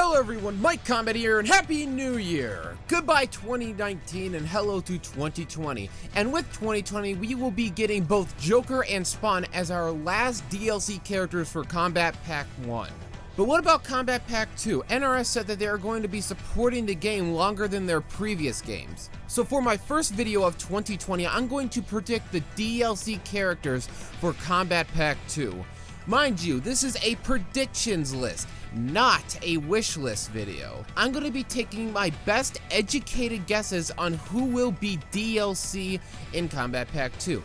Hello everyone, MIKombat here, and Happy New Year! Goodbye 2019 and hello to 2020. And with 2020, we will be getting both Joker and Spawn as our last DLC characters for Kombat Pack 1. But what about Kombat Pack 2? NRS said that they are going to be supporting the game longer than their previous games. So for my first video of 2020, I'm going to predict the DLC characters for Kombat Pack 2. Mind you, this is a predictions list, not a wish list video. I'm going to be taking my best educated guesses on who will be DLC in Kombat Pack 2.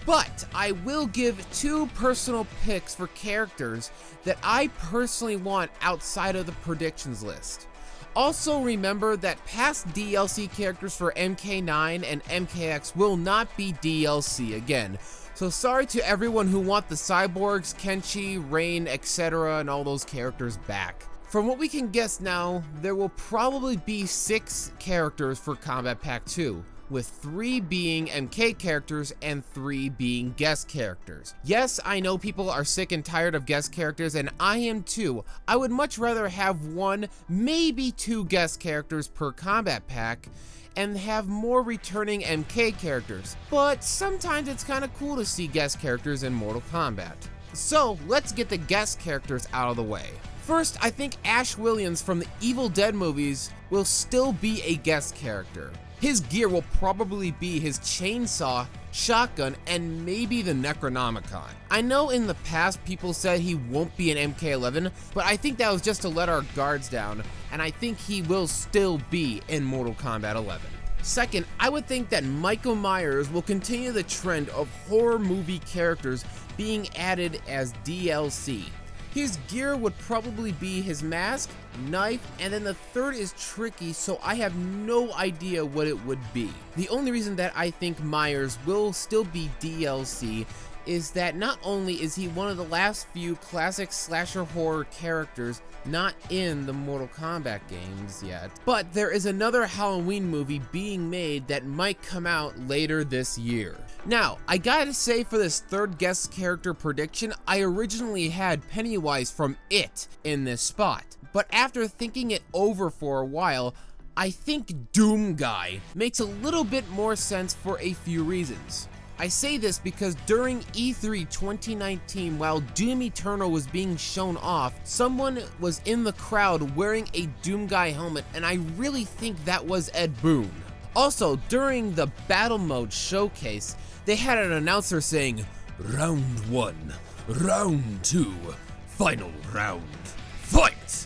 But I will give two personal picks for characters that I personally want outside of the predictions list. Also remember that past DLC characters for MK9 and MKX will not be DLC again. So sorry to everyone who want the Cyborgs, Kenshi, Rain, etc. and all those characters back. From what we can guess now, there will probably be 6 characters for Kombat Pack 2, with 3 being MK characters and 3 being guest characters. Yes, I know people are sick and tired of guest characters, and I am too. I would much rather have 1, maybe 2 guest characters per Kombat Pack, and have more returning MK characters, but sometimes it's kinda cool to see guest characters in Mortal Kombat. So let's get the guest characters out of the way. First, I think Ash Williams from the Evil Dead movies will still be a guest character. His gear will probably be his chainsaw, shotgun, and maybe the Necronomicon. I know in the past people said he won't be an MK11, but I think that was just to let our guards down, and I think he will still be in Mortal Kombat 11. Second, I would think that Michael Myers will continue the trend of horror movie characters being added as DLC. His gear would probably be his mask, knife, and then the third is tricky, so I have no idea what it would be. The only reason that I think Myers will still be DLC is that not only is he one of the last few classic slasher horror characters not in the Mortal Kombat games yet, but there is another Halloween movie being made that might come out later this year. Now, I gotta say for this third guest character prediction, I originally had Pennywise from It in this spot, but after thinking it over for a while, I think Doom Guy makes a little bit more sense for a few reasons. I say this because during E3 2019, while Doom Eternal was being shown off, someone was in the crowd wearing a Doom Guy helmet, and I really think that was Ed Boon. Also, during the Battle Mode showcase, they had an announcer saying, "Round 1, Round 2, Final Round, Fight!"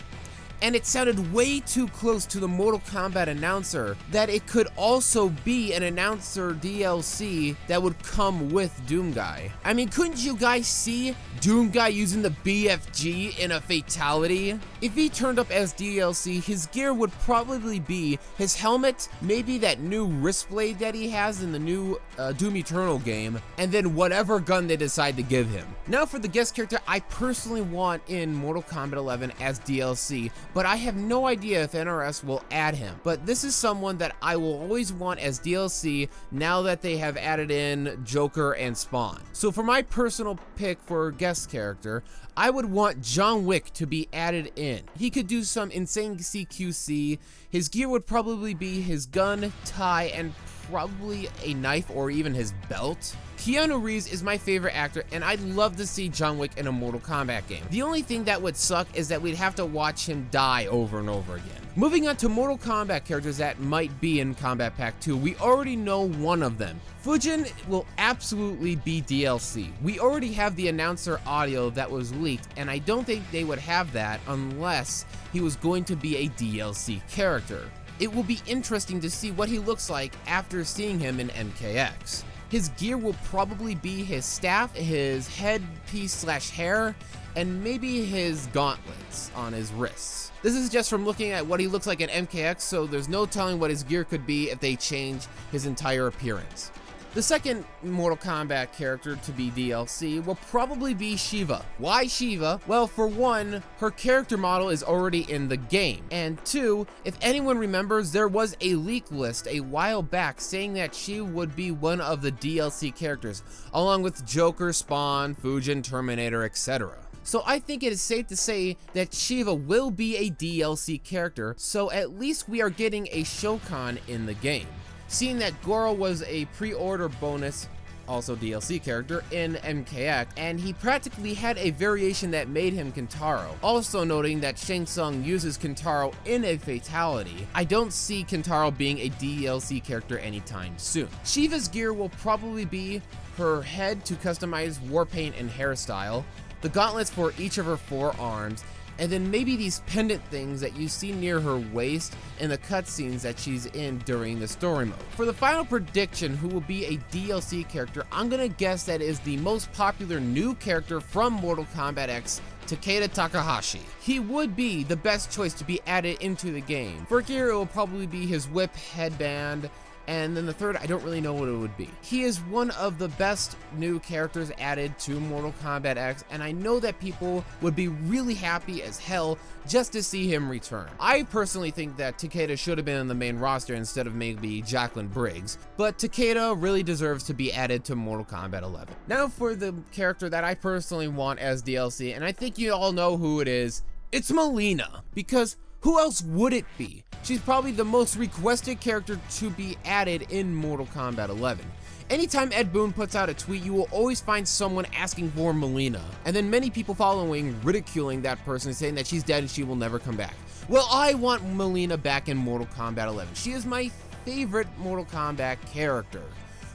And it sounded way too close to the Mortal Kombat announcer that it could also be an announcer DLC that would come with Doom Guy. I mean, couldn't you guys see Doom Guy using the BFG in a fatality? If he turned up as DLC, his gear would probably be his helmet, maybe that new wrist blade that he has in the new Doom Eternal game, and then whatever gun they decide to give him. Now for the guest character I personally want in Mortal Kombat 11 as DLC, but I have no idea if NRS will add him. But this is someone that I will always want as DLC now that they have added in Joker and Spawn. So for my personal pick for guest character, I would want John Wick to be added in. He could do some insane CQC. His gear would probably be his gun, tie, and probably a knife or even his belt. Keanu Reeves is my favorite actor, and I'd love to see John Wick in a Mortal Kombat game. The only thing that would suck is that we'd have to watch him die over and over again. Moving on to Mortal Kombat characters that might be in Kombat Pack 2, we already know one of them. Fujin will absolutely be DLC. We already have the announcer audio that was leaked, and I don't think they would have that unless he was going to be a DLC character. It will be interesting to see what he looks like after seeing him in MKX. His gear will probably be his staff, his headpiece / hair, and maybe his gauntlets on his wrists. This is just from looking at what he looks like in MKX, so there's no telling what his gear could be if they change his entire appearance. The second Mortal Kombat character to be DLC will probably be Shiva. Why Shiva? Well, for one, her character model is already in the game. And two, if anyone remembers, there was a leak list a while back saying that she would be one of the DLC characters, along with Joker, Spawn, Fujin, Terminator, etc. so I think it is safe to say that Shiva will be a DLC character, so at least we are getting a Shokan in the game. Seeing that Goro was a pre-order bonus, also DLC character, in MKX, and he practically had a variation that made him Kentaro. Also noting that Shang Tsung uses Kentaro in a fatality, I don't see Kentaro being a DLC character anytime soon. Shiva's gear will probably be her head to customize war paint and hairstyle, the gauntlets for each of her 4 arms, and then maybe these pendant things that you see near her waist in the cutscenes that she's in during the story mode. For the final prediction, who will be a DLC character, I'm gonna guess that is the most popular new character from Mortal Kombat X, Takeda Takahashi. He would be the best choice to be added into the game. For gear, it will probably be his whip, headband, and then the third, I don't really know what it would be. He is one of the best new characters added to Mortal Kombat X, and I know that people would be really happy as hell just to see him return. I personally think that Takeda should have been in the main roster instead of maybe Jacqueline Briggs, but Takeda really deserves to be added to Mortal Kombat 11. Now for the character that I personally want as DLC, and I think you all know who it is. It's Mileena, because who else would it be? She's probably the most requested character to be added in Mortal Kombat 11. Anytime Ed Boon puts out a tweet, you will always find someone asking for Mileena, and then many people following ridiculing that person, saying that she's dead and she will never come back. Well, I want Mileena back in Mortal Kombat 11. She is my favorite Mortal Kombat character.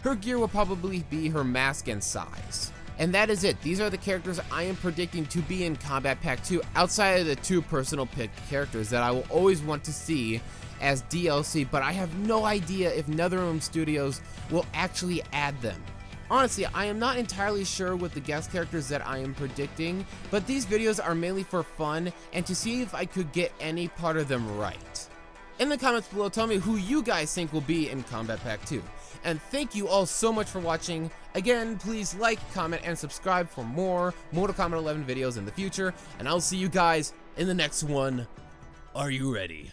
Her gear will probably be her mask and size. And that is it. These are the characters I am predicting to be in Kombat Pack 2, outside of the 2 personal pick characters that I will always want to see as DLC, but I have no idea if NetherRealm Studios will actually add them. Honestly, I am not entirely sure with the guest characters that I am predicting, but these videos are mainly for fun and to see if I could get any part of them right. In the comments below, tell me who you guys think will be in Kombat Pack 2. And thank you all so much for watching. Again, please like, comment, and subscribe for more Mortal Kombat 11 videos in the future. And I'll see you guys in the next one. Are you ready?